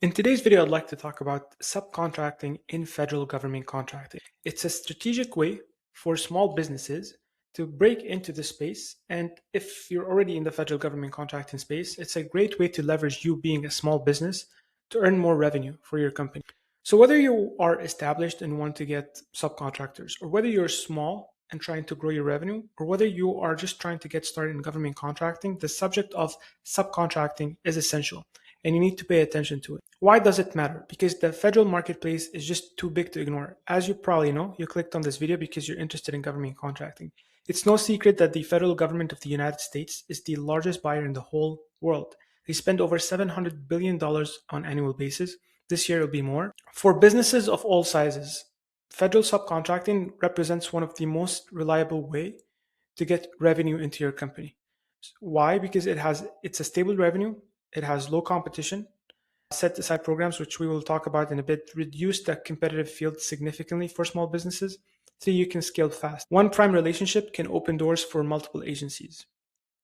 In today's video, I'd like to talk about subcontracting in federal government contracting. It's a strategic way for small businesses to break into the space. And if you're already in the federal government contracting space, it's a great way to leverage you being a small business to earn more revenue for your company. So, whether you are established and want to get subcontractors, or whether you're small and trying to grow your revenue, or whether you are just trying to get started in government contracting, the subject of subcontracting is essential and you need to pay attention to it. Why does it matter? Because the federal marketplace is just too big to ignore. As you probably know, you clicked on this video because you're interested in government contracting. It's no secret that the federal government of the United States is the largest buyer in the whole world. They spend over $700 billion on annual basis. This year it'll be more. For businesses of all sizes, federal subcontracting represents one of the most reliable way to get revenue into your company. Why? Because it's a stable revenue, it has low competition, set aside programs, which we will talk about in a bit, reduce the competitive field significantly for small businesses. Three, you can scale fast. One prime relationship can open doors for multiple agencies.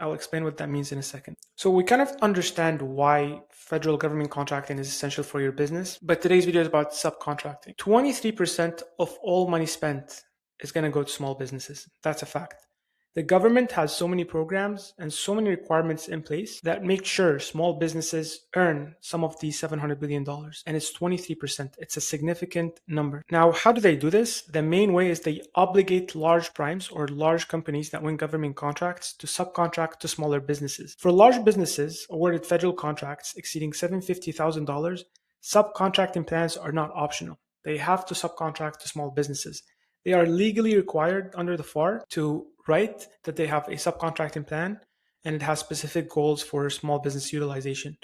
I'll explain what that means in a second. So we kind of understand why federal government contracting is essential for your business, but today's video is about subcontracting. 23% of all money spent is going to go to small businesses. That's a fact. The government has so many programs and so many requirements in place that make sure small businesses earn some of these $700 billion. And it's 23%. It's a significant number. Now, how do they do this? The main way is they obligate large primes or large companies that win government contracts to subcontract to smaller businesses. For large businesses awarded federal contracts exceeding $750,000, subcontracting plans are not optional. They have to subcontract to small businesses. They are legally required under the FAR to write that they have a subcontracting plan and it has specific goals for small business utilization.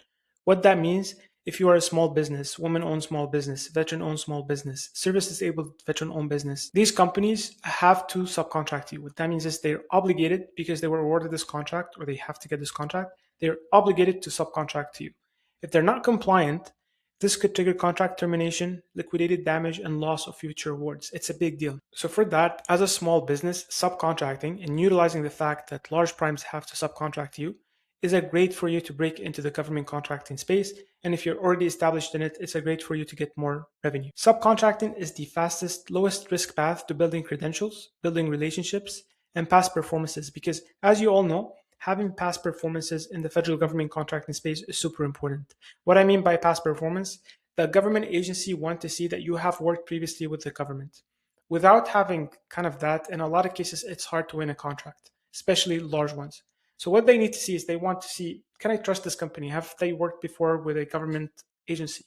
What that means, if you are a small business, woman-owned small business, veteran-owned small business, service-disabled veteran-owned business, these companies have to subcontract you. What that means is they're obligated, because they were awarded this contract or they have to get this contract, they're obligated to subcontract to you. If they're not compliant, this could trigger contract termination, liquidated damage, and loss of future awards. It's a big deal. So for that, as a small business, subcontracting and utilizing the fact that large primes have to subcontract you is a great for you to break into the government contracting space. And if you're already established in it, it's a great for you to get more revenue. Subcontracting is the fastest, lowest risk path to building credentials, building relationships, and past performances. Because as you all know, having past performances in the federal government contracting space is super important. What I mean by past performance, the government agency want to see that you have worked previously with the government. Without having kind of that, in a lot of cases, it's hard to win a contract, especially large ones. So what they need to see is they want to see, can I trust this company? Have they worked before with a government agency?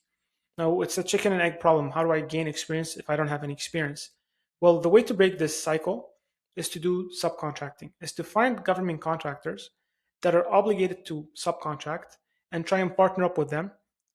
Now, it's a chicken and egg problem. How do I gain experience if I don't have any experience? Well, the way to break this cycle is to do subcontracting, is to find government contractors that are obligated to subcontract and try and partner up with them,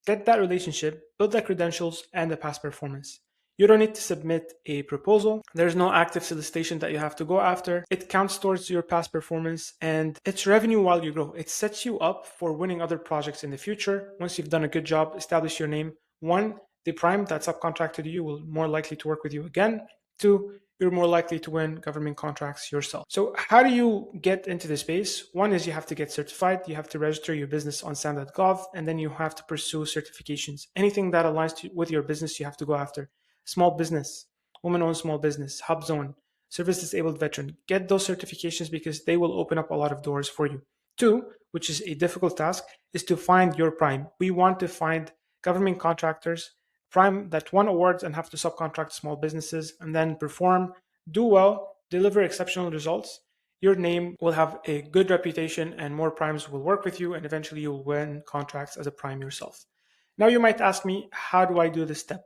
get that relationship, build the credentials and the past performance. You don't need to submit a proposal. There's no active solicitation that you have to go after. It counts towards your past performance and it's revenue while you grow. It sets you up for winning other projects in the future. Once you've done a good job, establish your name. One, the prime that subcontracted you will more likely to work with you again. Two, you're more likely to win government contracts yourself. So how do you get into the space? One is you have to get certified. You have to register your business on SAM.gov, and then you have to pursue certifications. Anything that aligns with your business, you have to go after. Small business, woman-owned small business, hub zone, service-disabled veteran. Get those certifications because they will open up a lot of doors for you. Two, which is a difficult task, is to find your prime. We want to find government contractors prime that won awards and have to subcontract small businesses and then perform, do well, deliver exceptional results. Your name will have a good reputation and more primes will work with you and eventually you'll win contracts as a prime yourself. Now you might ask me, how do I do this step?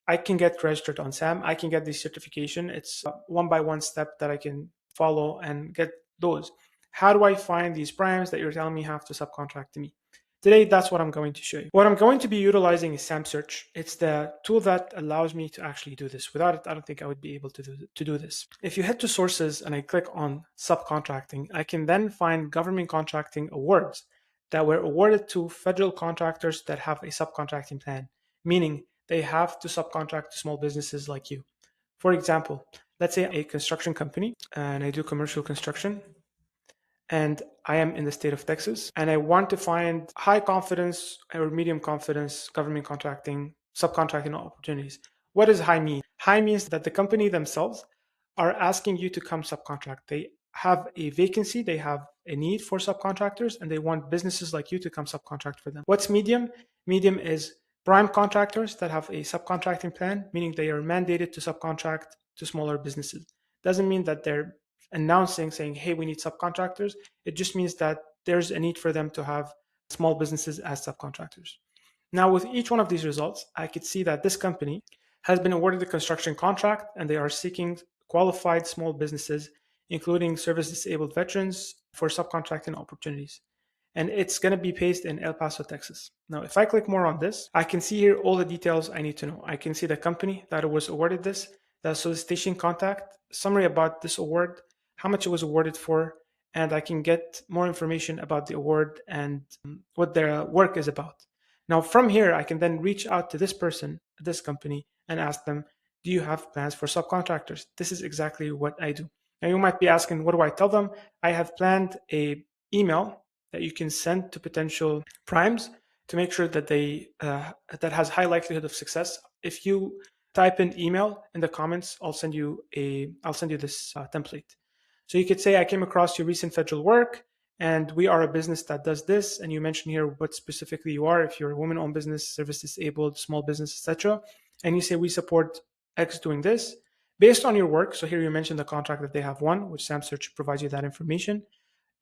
I can get registered on SAM. I can get the certification. It's a one by one step that I can follow and get those. How do I find these primes that you're telling me have to subcontract to me? Today, that's what I'm going to show you. What I'm going to be utilizing is SAM Search. It's the tool that allows me to actually do this. Without it, I don't think I would be able to do this. If you head to sources and I click on subcontracting, I can then find government contracting awards that were awarded to federal contractors that have a subcontracting plan, meaning they have to subcontract to small businesses like you. For example, let's say a construction company and I do commercial construction and I am in the state of Texas, and I want to find high confidence or medium confidence government contracting, subcontracting opportunities. What does high mean? High means that the company themselves are asking you to come subcontract. They have a vacancy, they have a need for subcontractors, and they want businesses like you to come subcontract for them. What's medium? Medium is prime contractors that have a subcontracting plan, meaning they are mandated to subcontract to smaller businesses. Doesn't mean that they're announcing saying, hey, we need subcontractors. It just means that there's a need for them to have small businesses as subcontractors. Now, with each one of these results, I could see that this company has been awarded a construction contract and they are seeking qualified small businesses, including service disabled veterans, for subcontracting opportunities. And it's going to be based in El Paso, Texas. Now, if I click more on this, I can see here all the details I need to know. I can see the company that was awarded this, the solicitation contact, summary about this award, how much it was awarded for, and I can get more information about the award and what their work is about. Now, from here, I can then reach out to this person, this company, and ask them, do you have plans for subcontractors? This is exactly what I do. Now, you might be asking, what do I tell them? I have planned a email that you can send to potential primes to make sure that that has high likelihood of success. If you type in email in the comments, I'll send you this template. So you could say, I came across your recent federal work, and we are a business that does this. And you mention here what specifically you are, if you're a woman-owned business, service disabled, small business, etc. And you say, we support X doing this based on your work. So here you mentioned the contract that they have won, which SAMSearch provides you that information.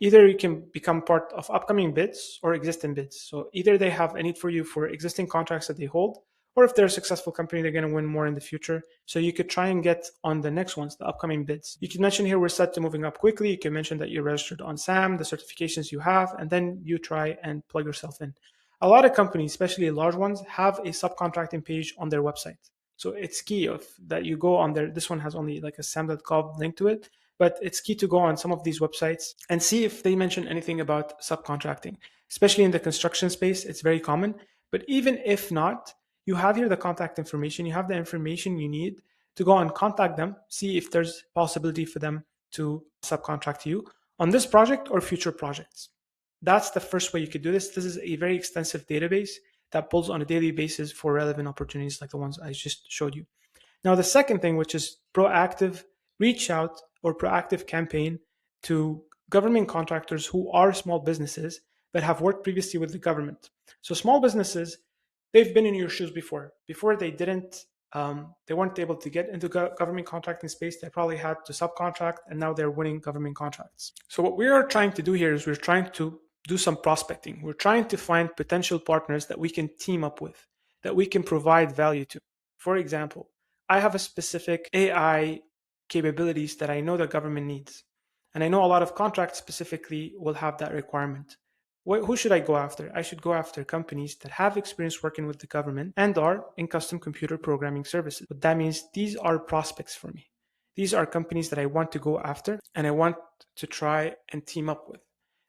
Either you can become part of upcoming bids or existing bids. So either they have a need for you for existing contracts that they hold, or if they're a successful company, they're going to win more in the future. So you could try and get on the next ones, the upcoming bids. You can mention here we're set to moving up quickly. You can mention that you're registered on SAM, the certifications you have, and then you try and plug yourself in. A lot of companies, especially large ones, have a subcontracting page on their website. So it's key that you go on there. This one has only like a sam.gov link to it, but it's key to go on some of these websites and see if they mention anything about subcontracting. Especially in the construction space, it's very common. But even if not, you have here the contact information. You have the information you need to go and contact them, see if there's possibility for them to subcontract you on this project or future projects. That's the first way you could do this. This is a very extensive database that pulls on a daily basis for relevant opportunities like the ones I just showed you. Now, the second thing, which is proactive reach out or proactive campaign to government contractors who are small businesses that have worked previously with the government. So small businesses, they've been in your shoes before. Before they weren't able to get into government contracting space. They probably had to subcontract, and now they're winning government contracts. So what we are trying to do here is we're trying to do some prospecting. We're trying to find potential partners that we can team up with, that we can provide value to. For example, I have a specific AI capabilities that I know the government needs. And I know a lot of contracts specifically will have that requirement. Who should I go after? I should go after companies that have experience working with the government and are in custom computer programming services. But that means these are prospects for me. These are companies that I want to go after and I want to try and team up with.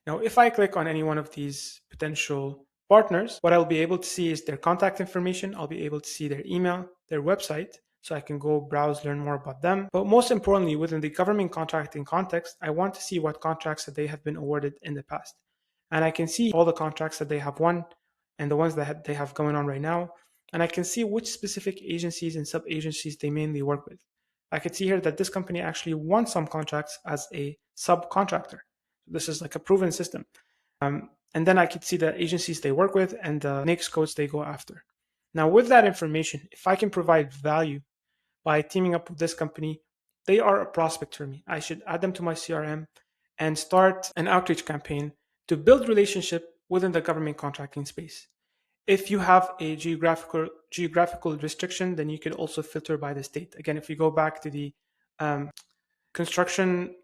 Now, if I click on any one of these potential partners, what I'll be able to see is their contact information. I'll be able to see their email, their website, so I can go browse, learn more about them. But most importantly, within the government contracting context, I want to see what contracts that they have been awarded in the past. And I can see all the contracts that they have won and the ones that they have going on right now. And I can see which specific agencies and sub-agencies they mainly work with. I could see here that this company actually won some contracts as a subcontractor. This is like a proven system. And then I could see the agencies they work with and the NAICS codes they go after. Now, with that information, if I can provide value by teaming up with this company, they are a prospect for me. I should add them to my CRM and start an outreach campaign to build relationship within the government contracting space. If you have a geographical restriction, then you could also filter by the state. Again, if you go back to the construction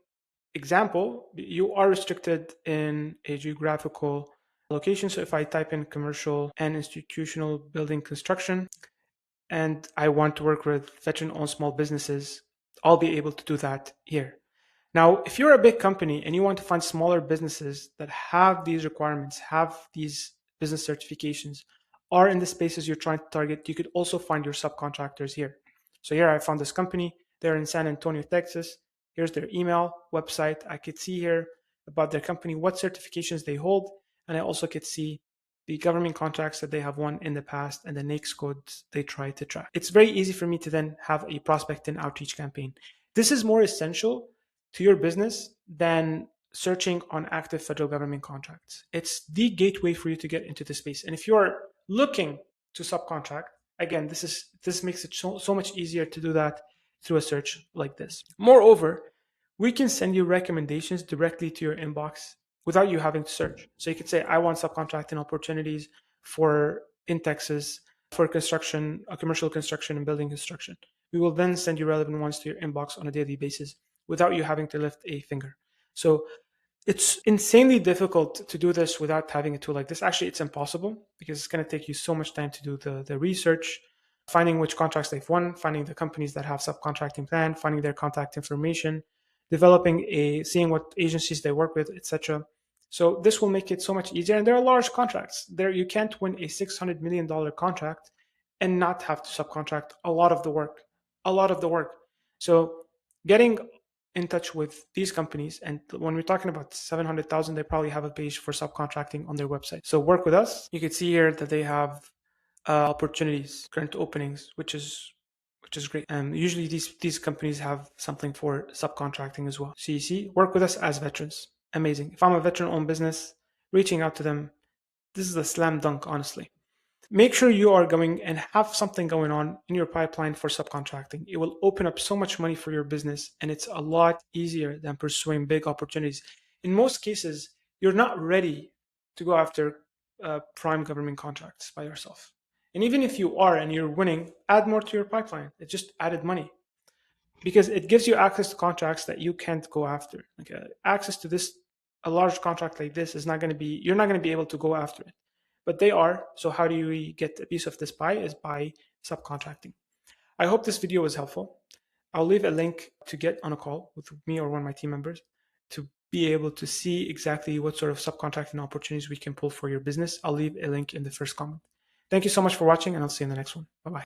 example, you are restricted in a geographical location. So if I type in commercial and institutional building construction, and I want to work with veteran-owned small businesses, I'll be able to do that here. Now, if you're a big company and you want to find smaller businesses that have these requirements, have these business certifications, are in the spaces you're trying to target, you could also find your subcontractors here. So here I found this company. They're in San Antonio, Texas. Here's their email, website. I could see here about their company, what certifications they hold, and I also could see the government contracts that they have won in the past and the NAICS codes they try to track. It's very easy for me to then have a prospect and outreach campaign. This is more essential to your business than searching on active federal government contracts. It's the gateway for you to get into the space. And if you're looking to subcontract, again, this makes it so much easier to do that through a search like this. Moreover, we can send you recommendations directly to your inbox without you having to search. So you could say, I want subcontracting opportunities for in Texas for construction, commercial construction and building construction. We will then send you relevant ones to your inbox on a daily basis without you having to lift a finger. So it's insanely difficult to do this without having a tool like this. Actually, it's impossible because it's going to take you so much time to do the research, finding which contracts they've won, finding the companies that have subcontracting plan, finding their contact information, seeing what agencies they work with, etc. So this will make it so much easier. And there are large contracts. There you can't win a $600 million contract and not have to subcontract a lot of the work. So getting in touch with these companies, and when we're talking about 700,000, they probably have a page for subcontracting on their website. So work with us. You can see here that they have opportunities, current openings, which is great. Usually these companies have something for subcontracting as well. So you see, work with us as veterans. Amazing. If I'm a veteran-owned business, reaching out to them, this is a slam dunk, honestly. Make sure you are going and have something going on in your pipeline for subcontracting. It will open up so much money for your business, and it's a lot easier than pursuing big opportunities. In most cases, you're not ready to go after prime government contracts by yourself. And even if you are and you're winning, add more to your pipeline. It just added money because it gives you access to contracts that you can't go after. Like access to a large contract like this is not going to be, you're not going to be able to go after it. But they are. So how do we get a piece of this pie is by subcontracting. I hope this video was helpful. I'll leave a link to get on a call with me or one of my team members to be able to see exactly what sort of subcontracting opportunities we can pull for your business. I'll leave a link in the first comment. Thank you so much for watching, and I'll see you in the next one. Bye-bye.